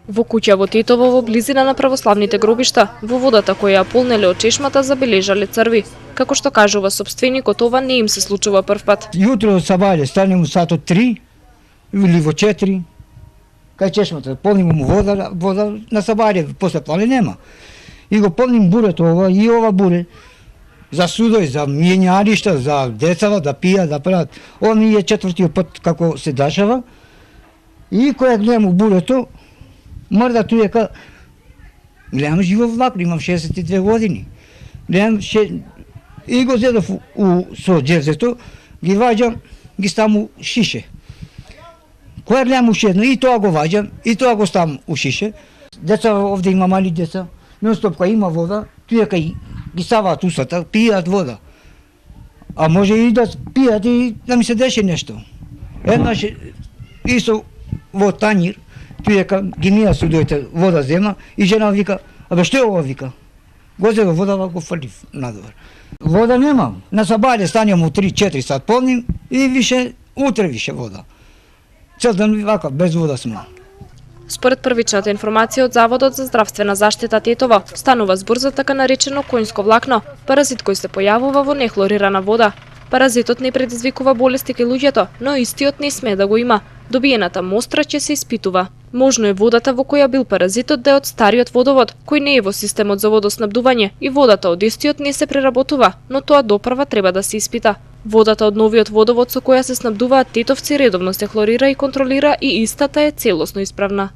Во куќа во Тетово во близина на православните гробишта, во водата која ја полнеле од чешмата забележале црви. Како што кажува собственикот, ова не им се случува првпат. Јутро од сабајле станем сат од 3 или во 4. Кај чешмата полним му вода на сабајле, после плане нема. И го полним бурето ова и ова буре за судој, за мијењаришта, за децава да пијат, да прават. Ова ми е четвртиот пат како се дашава. И која гледам бурето, мрда туека, гледам живо влакно, имам 62 години. Гледам и го зедов со джезето, ги ваѓам, ги ставам у шише. Која гледам уште едно, и тоа го ваѓам, и тоа го ставам у шише. Деца овде има мали деца, нон-стоп кога има вода, туека ги ставаат устата, пијат вода. А може и да пијат и да ми се деше нешто. Еднаш исто во тањир, туека ги мија судојте вода зема и жена вика, абе што е ова вика? Го зедо вода, го фрлив надвор. Вода немам. На сабајле станем у 3-4 сат полним и више, утре више вода. Цел ден вака, без вода сме. Според првичната информација од Заводот за здравствена заштита Тетово, станува збор за така наречено коњско влакно, паразит кој се појавува во нехлорирана вода. Паразитот не предизвикува болести кај луѓето, но истиот не смее да го има. Добиената мостра ќе се испитува. Можно е водата во која бил паразитот да е од стариот водовод, кој не е во системот за водоснабдување и водата од истиот не се преработува, но тоа допрва треба да се испита. Водата од новиот водовод со која се снабдуваат тетовци редовно се хлорира и контролира и истата е целосно исправна.